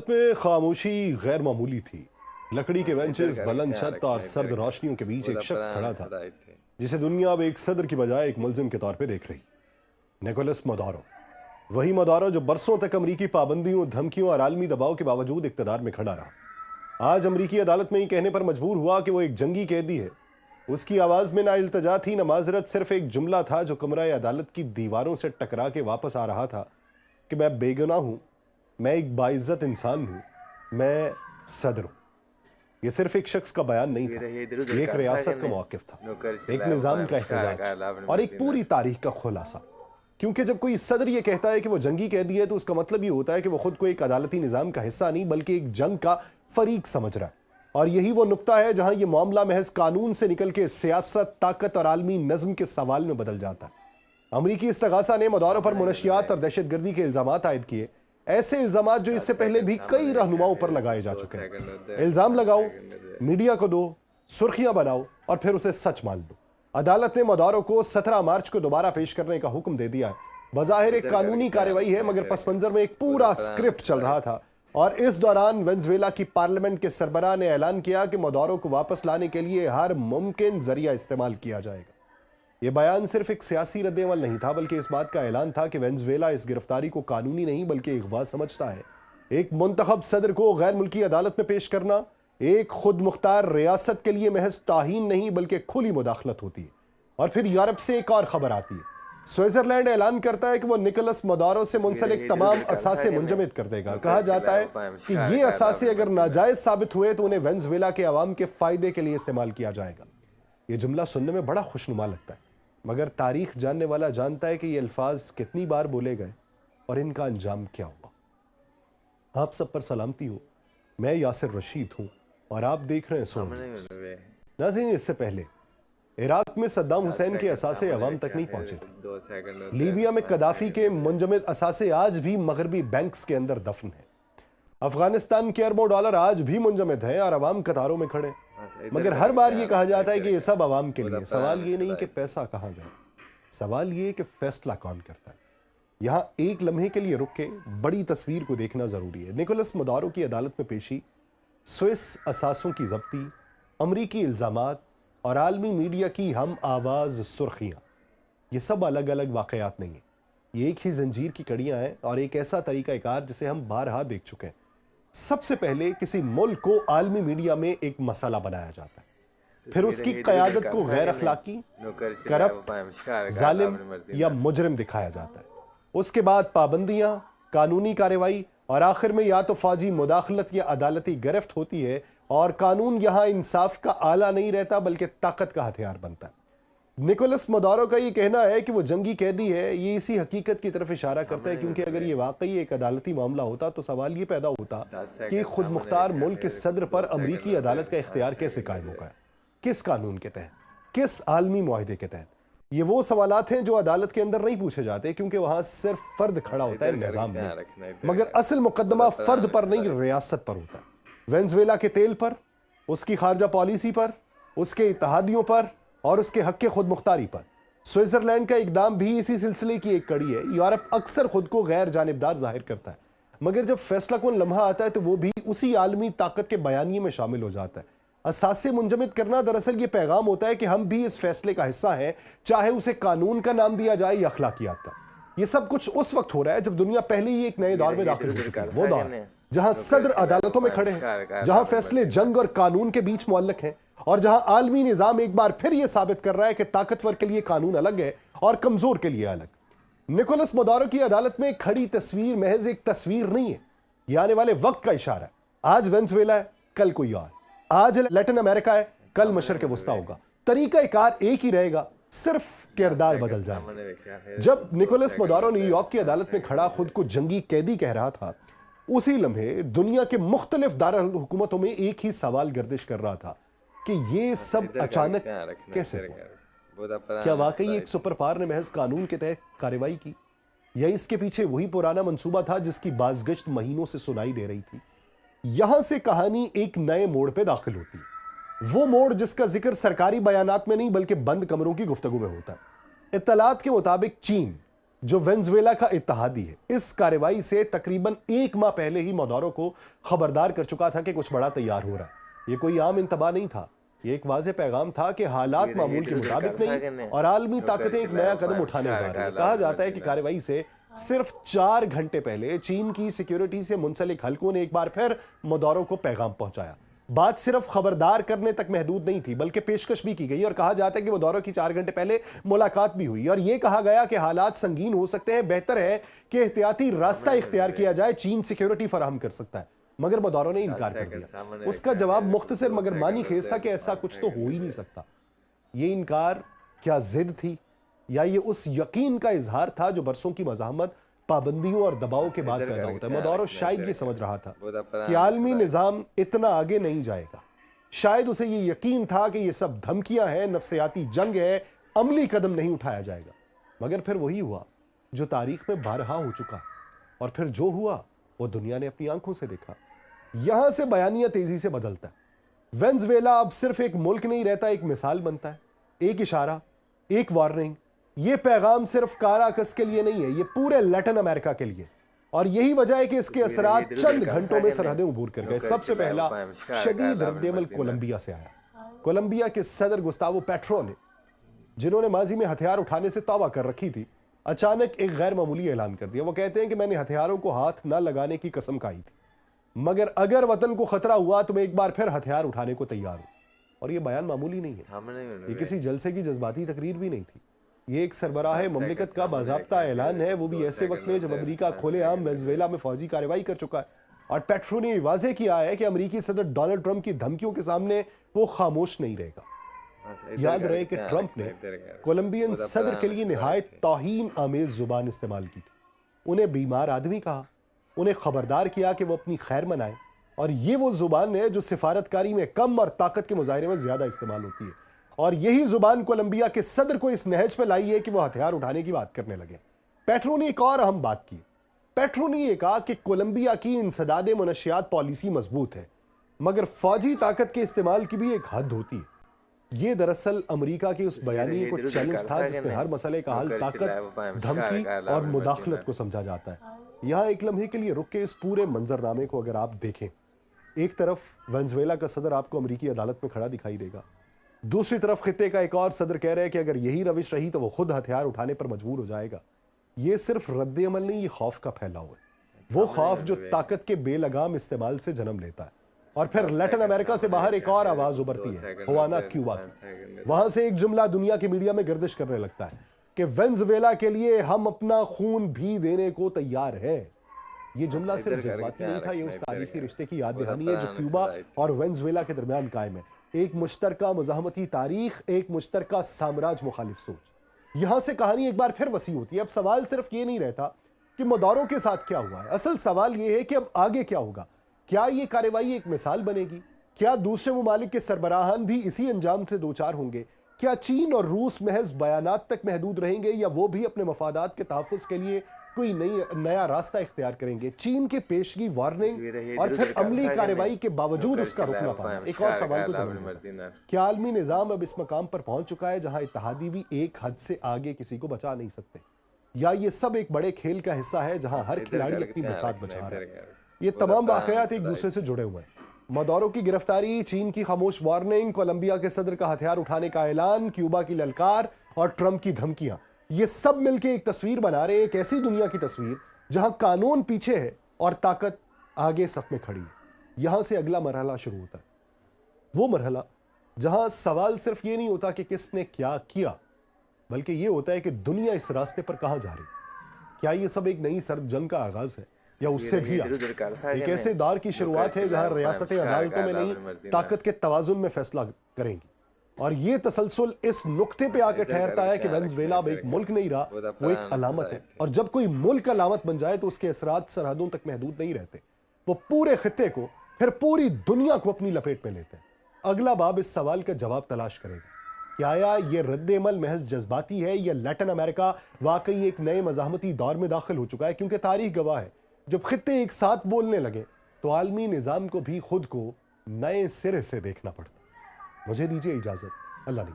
عدالت میں خاموشی غیر معمولی تھی۔ لکڑی کے بینچز، بلند چھت اور سرد روشنیوں کے بیچ ایک شخص کھڑا تھا جسے دنیا اب ایک صدر کی بجائے ایک ملزم کے طور پہ دیکھ رہی۔ نیکولس مادورو، وہی مادورو جو برسوں تک امریکی پابندیوں، دھمکیوں اور عالمی دباؤ کے باوجود اقتدار میں کھڑا رہا، آج امریکی عدالت میں یہ کہنے پر مجبور ہوا کہ وہ ایک جنگی قیدی ہے۔ اس کی آواز میں نہ التجا تھی نہ معذرت، صرف ایک جملہ تھا جو کمرہ عدالت کی دیواروں سے ٹکرا کے واپس آ رہا تھا کہ میں بے گناہ ہوں، میں ایک باعزت انسان ہوں، میں صدر ہوں۔ یہ صرف ایک شخص کا بیان نہیں تھا، یہ ایک ریاست کا موقف تھا، ایک نظام کا احتجاج اور ایک پوری تاریخ کا خلاصہ۔ کیونکہ جب کوئی صدر یہ کہتا ہے کہ وہ جنگی قیدی ہے تو اس کا مطلب یہ ہوتا ہے کہ وہ خود کو ایک عدالتی نظام کا حصہ نہیں بلکہ ایک جنگ کا فریق سمجھ رہا ہے۔ اور یہی وہ نقطہ ہے جہاں یہ معاملہ محض قانون سے نکل کے سیاست، طاقت اور عالمی نظم کے سوال میں بدل جاتا ہے۔ امریکی استغاثہ نے مادورو پر منشیات اور دہشت گردی کے الزامات عائد کیے، ایسے الزامات جو اس سے پہلے بھی کئی رہنماؤں پر لگائے جا چکے ہیں۔ الزام لگاؤ، میڈیا کو دو، سرخیاں بناؤ اور پھر اسے سچ مان لو۔ عدالت نے مادورو کو 17 مارچ کو دوبارہ پیش کرنے کا حکم دے دیا ہے۔ بظاہر ایک قانونی کارروائی ہے مگر پس منظر میں ایک پورا اسکرپٹ چل رہا تھا، اور اس دوران وینزویلا کی پارلیمنٹ کے سربراہ نے اعلان کیا کہ مادورو کو واپس لانے کے لیے ہر ممکن ذریعہ استعمال کیا جائے گا۔ یہ بیان صرف ایک سیاسی رد عمل نہیں تھا بلکہ اس بات کا اعلان تھا کہ وینزویلا اس گرفتاری کو قانونی نہیں بلکہ اغوا سمجھتا ہے۔ ایک منتخب صدر کو غیر ملکی عدالت میں پیش کرنا ایک خود مختار ریاست کے لیے محض توہین نہیں بلکہ کھلی مداخلت ہوتی ہے۔ اور پھر یورپ سے ایک اور خبر آتی ہے، سوئٹزرلینڈ اعلان کرتا ہے کہ وہ نیکولس مادورو سے منسلک تمام اثاثے منجمد کر دے گا۔ کہا جاتا ہے کہ یہ اثاثے اگر ناجائز ثابت ہوئے تو انہیں وینزویلا کے عوام کے فائدے کے لیے استعمال کیا جائے گا۔ یہ جملہ سننے میں بڑا خوشنما لگتا ہے مگر تاریخ جاننے والا جانتا ہے کہ یہ الفاظ کتنی بار بولے گئے اور ان کا انجام کیا ہوا۔ آپ سب پر سلامتی ہو، میں یاسر رشید ہوں اور آپ دیکھ رہے ہیں سو نیوز۔ ناظرین، اس سے پہلے عراق میں صدام حسین کے اثاثے عوام تک نہیں پہنچے تھے۔ لیبیا میں قذافی کے منجمد اثاثے آج بھی مغربی بینکس کے اندر دفن ہیں۔ افغانستان کے اربوں ڈالر آج بھی منجمد ہیں اور عوام قطاروں میں کھڑے، مگر ہر بار یہ کہا جاتا ہے کہ یہ سب عوام کے لیے۔ سوال یہ نہیں کہ پیسہ کہاں گیا، سوال یہ کہ فیصلہ کون کرتا ہے۔ یہاں ایک لمحے کے لیے رک کے بڑی تصویر کو دیکھنا ضروری ہے۔ نیکولس مادورو کی عدالت میں پیشی، سوئس اثاثوں کی ضبطی، امریکی الزامات اور عالمی میڈیا کی ہم آواز سرخیاں، یہ سب الگ الگ واقعات نہیں ہیں، یہ ایک ہی زنجیر کی کڑیاں ہیں اور ایک ایسا طریقہ کار جسے ہم بارہا دیکھ چکے ہیں۔ سب سے پہلے کسی ملک کو عالمی میڈیا میں ایک مسئلہ بنایا جاتا ہے، پھر اس کی قیادت کو غیر اخلاقی، کرپٹ، ظالم یا مجرم دکھایا جاتا ہے۔ اس کے بعد پابندیاں، قانونی کارروائی اور آخر میں یا تو فوجی مداخلت یا عدالتی گرفت ہوتی ہے، اور قانون یہاں انصاف کا آلہ نہیں رہتا بلکہ طاقت کا ہتھیار بنتا ہے۔ نیکولس مادورو کا یہ کہنا ہے کہ وہ جنگی قیدی ہے، یہ اسی حقیقت کی طرف اشارہ کرتا ہے کیونکہ اگر یہ واقعی ایک عدالتی معاملہ ہوتا تو سوال یہ پیدا ہوتا کہ خود مختار ملک کے صدر پر امریکی عدالت کا اختیار کیسے قائم ہوگا، کس قانون کے تحت، کس عالمی معاہدے کے تحت۔ یہ وہ سوالات ہیں جو عدالت کے اندر نہیں پوچھے جاتے کیونکہ وہاں صرف فرد کھڑا ہوتا ہے نظام میں، مگر اصل مقدمہ فرد پر نہیں ریاست پر ہوتا ہے۔ وینزویلا کے تیل پر، اس کی خارجہ پالیسی پر، اس کے اتحادیوں پر اور اس کے حق خود مختاری پر۔ سوئٹزرلینڈ کا اقدام بھی اسی سلسلے کی ایک کڑی ہے۔ یورپ اکثر خود کو غیر جانبدار ظاہر کرتا ہے مگر جب فیصلہ کن لمحہ آتا ہے تو وہ بھی اسی عالمی طاقت کے بیانیے میں شامل ہو جاتا ہے۔ اثاثے منجمد کرنا دراصل یہ پیغام ہوتا ہے کہ ہم بھی اس فیصلے کا حصہ ہیں، چاہے اسے قانون کا نام دیا جائے یا اخلاقیات کا۔ یہ سب کچھ اس وقت ہو رہا ہے جب دنیا پہلے ہی ایک نئے دور میں داخل ہو چکی ہے، وہ دور جہاں صدر عدالتوں میں کھڑے ہیں، جہاں فیصلے جنگ اور قانون کے بیچ معلق ہیں، اور جہاں عالمی نظام ایک بار پھر یہ ثابت کر رہا ہے کہ طاقتور کے لیے قانون الگ ہے اور کمزور کے لیے الگ۔ نیکولس مادورو کی عدالت میں کھڑی تصویر محض ایک تصویر نہیں ہے، یہ آنے والے وقت کا اشارہ ہے۔ آج وینزویلا ہے، کل کوئی اور، آج لیٹن امریکہ ہے، کل مشرق وسطیٰ ہوگا۔ طریقہ کار ایک ہی رہے گا، صرف کردار بدل جائے۔ جب نیکولس مادورو نیو یارک کی عدالت میں کھڑا خود کو جنگی قیدی کہہ رہا تھا، اسی لمحے دنیا کے مختلف دارالحکومتوں میں ایک ہی سوال گردش کر رہا تھا کہ یہ سب اچانک کیسے ہوا؟ کیا واقعی ایک سپر پاور نے محض قانون کے تحت کارروائی کی، یا اس کے پیچھے وہی پرانا منصوبہ تھا جس کی بازگشت مہینوں سے سنائی دے رہی تھی؟ یہاں سے کہانی ایک نئے موڑ پہ داخل ہوتی ہے، وہ موڑ جس کا ذکر سرکاری بیانات میں نہیں بلکہ بند کمروں کی گفتگو میں ہوتا ہے۔ اطلاعات کے مطابق چین، जो वेनेजुएला का इत्तेहादी है, इस कार्रवाई से तकरीबन 1 माह पहले ही मदुरो को खबरदार कर चुका था कि कुछ बड़ा तैयार हो रहा है। ये कोई आम इंतबा नहीं था, ये एक वाज़ेह पैगाम था कि हालात मामूल के मुताबिक नहीं और आलमी ताकतें एक नया कदम उठाने जा रही हैं। कहा जाता है कि कार्रवाई से सिर्फ 4 घंटे पहले चीन की सिक्योरिटी से मुंसलिक हलकों ने एक बार फिर मदुरो को पैगाम पहुंचाया। बात सिर्फ खबरदार करने तक महदूद नहीं थी, बल्कि पेशकश भी की गई और कहा जाता है कि मदुरो की 4 घंटे पहले मुलाकात भी हुई और यह कहा गया कि हालात संगीन हो सकते हैं, बेहतर है कि एहतियाती रास्ता इख्तियार किया जाए, चीन सिक्योरिटी फराहम कर सकता है। मगर मदुरो ने इनकार कर दिया। उसका जवाब मुख्तसर मगर मानी खेज था कि ऐसा कुछ तो हो ही नहीं सकता। ये इनकार क्या जिद थी या ये उस यकीन का इजहार था जो बरसों की मज़ाहमत, पाबंदियों और दबाव के बाद पैदा होता है। मदुरो शायद ये समझ रहा था कि आलमी निज़ाम इतना आगे नहीं जाएगा। शायद उसे ये यकीन था कि ये सब धमकियां हैं, नफ्सियाती जंग है, अमली कदम नहीं उठाया जाएगा। मगर फिर वही हुआ जो तारीख में बारहा हो चुका और फिर जो हुआ वो दुनिया ने अपनी आंखों से देखा। यहां से बयानिया तेजी से बदलता है। वेनेजुएला अब सिर्फ एक मुल्क नहीं रहता, एक मिसाल बनता है, एक इशारा, एक वार्निंग। ये पैगाम सिर्फ काराकस के लिए नहीं है, ये पूरे लैटिन अमेरिका के लिए। और यही वजह है कि इसके असरात चंद घंटों में सरहदें उबूर कर गए। सबसे पहला शदीद रद्द-ए-अमल कोलंबिया से आया। कोलंबिया के सदर गुस्तावो पेट्रो ने, जिन्होंने माजी में हथियार उठाने से तौबा कर रखी थी, अचानक एक गैर मामूली ऐलान कर दिया। वो कहते हैं कि मैंने हथियारों को हाथ न लगाने की कसम खाई थी, मगर अगर वतन को खतरा हुआ तो मैं एक बार फिर हथियार उठाने को तैयार हूं। और ये बयान मामूली नहीं है, ये किसी जलसे की जज्बाती तकरीर भी नहीं थी। ये एक सरबराह ममलिकत का बाज़ाब्ता ऐलान है, वो भी ऐसे वक्त में जब अमेरिका खुलेआम वेनेजुएला में फौजी कार्रवाई कर चुका है। और पेट्रो ने वाज़ेह किया है कि अमेरिकी सदर डोनाल्ड ट्रंप की धमकियों के सामने वो खामोश नहीं रहेगा। याद रहे कि ट्रंप ने कोलंबियन सदर के लिए निहायत तौहीन आमेज जुबान इस्तेमाल की थी। उन्हें बीमार आदमी कहा, उन्हें खबरदार किया कि वो अपनी खैर मनाएं। और ये वो जुबान है जो सिफारतकारी में कम और ताकत के मुजाहरे में ज्यादा इस्तेमाल होती है। और यही जुबान कोलंबिया के सदर को इस नहज पर लाई है कि वो हथियार उठाने की बात करने लगे। पेट्रो ने एक और अहम बात की। पेट्रो ने यह कहा कि कोलंबिया की इंसदादे मुनशियात पॉलिसी मजबूत है, मगर फौजी ताकत के इस्तेमाल की भी एक हद होती है। ये दरअसल अमेरिका के उस बयानी को चैलेंज था जिसमें हर मसले का हल ताकत, धमकी और मुदाखलत को समझा जाता है। यहाँ एक लम्हे के लिए रुक के इस पूरे मंजरनामे को अगर आप देखें, एक तरफ वेनेजुएला का सदर आपको अमेरिकी अदालत में खड़ा दिखाई देगा, दूसरी तरफ खित्ते का एक और सदर कह रहे हैं कि अगर यही रविश रही तो वो खुद हथियार उठाने पर मजबूर हो जाएगा। ये सिर्फ रद्द अमल नहीं, ये खौफ का फैलाव है। वो खौफ जो ताकत के बेलगाम इस्तेमाल से जन्म लेता है। और फिर लैटिन अमेरिका से बाहर एक और आवाज उभरती है, हवाना क्यूबा की। वहां से एक जुमला दुनिया के मीडिया में गर्दिश करने लगता है कि वेनेजुएला के लिए हम अपना खून भी देने को तैयार हैं। ये जुमला सिर्फ जज्बाती नहीं था, ये उस तारीखी रिश्ते की याद दहानी है जो क्यूबा और वेनेजुएला के दरमियान कायम है। एक मुश्तरका मज़ाहमती तारीख, एक मुश्तरका साम्राज्य मुखालिफ सोच। यहां से कहानी एक बार फिर वसी होती है। अब सवाल सिर्फ ये नहीं रहता कि मदुरो के साथ क्या हुआ है, असल सवाल ये है कि अब आगे क्या होगा। क्या ये कार्रवाई एक मिसाल बनेगी? क्या दूसरे ममालिक के सरबराहान भी इसी अंजाम से दो चार होंगे? क्या चीन और रूस महज बयानात तक महदूद रहेंगे या वो भी अपने मफादात के तहफ़्फ़ुज़ के लिए कोई नया रास्ता इख्तियार करेंगे? चीन के पेशगी, वार्निंग और फिर अमली कार्रवाई के बावजूद उसका रुक ना पाना एक और सवाल को जन्म देता है। क्या आलमी निज़ाम अब इस मकाम पर पहुंच चुका है जहां इत्तेहादी भी एक हद से आगे किसी को बचा नहीं सकते, या ये सब एक बड़े खेल का हिस्सा है जहां हर खिलाड़ी अपनी बसात बचा रहा है? ये तमाम वाक़यात एक दूसरे से जुड़े हुए हैं। मदुरो की गिरफ्तारी, चीन की खामोश वार्निंग, कोलंबिया के सदर का हथियार उठाने का ऐलान, क्यूबा की ललकार और ट्रंप की धमकियां, ये सब मिलके एक तस्वीर बना रहे हैं, एक ऐसी दुनिया की तस्वीर जहां कानून पीछे है और ताकत आगे सफ में खड़ी है। यहां से अगला मरहला शुरू होता है, वो मरहला जहां सवाल सिर्फ ये नहीं होता कि किसने क्या किया, बल्कि ये होता है कि दुनिया इस रास्ते पर कहां जा रही। क्या ये सब एक नई सर्द जंग का आगाज है या उससे भी एक ऐसे दौर की शुरुआत है जहां रियासतें अदालतों में नहीं, ताकत के तवाजुन में फैसला करेंगी? और ये तसलसल इस नुक्ते पे आकर ठहरता है कि वेनेजुएला अब एक मुल्क नहीं रहा, वो एक अलामत है। और जब कोई मुल्क अलामत बन जाए तो उसके असरात सरहदों तक महदूद नहीं रहते, वो पूरे खित्ते को, फिर पूरी दुनिया को अपनी लपेट में लेते हैं। अगला बाब इस सवाल का जवाब तलाश करेगा कि आया ये रद्द अमल महज जज्बाती है या लैटिन अमेरिका वाकई एक नए मज़ाहमती दौर में दाखिल हो चुका है? क्योंकि तारीख गवाह है, जब खित्ते एक साथ बोलने लगे तो आलमी निज़ाम को भी खुद को नए सिरे से देखना पड़ता। मुझे दीजिए इजाज़त, अल्लाह ने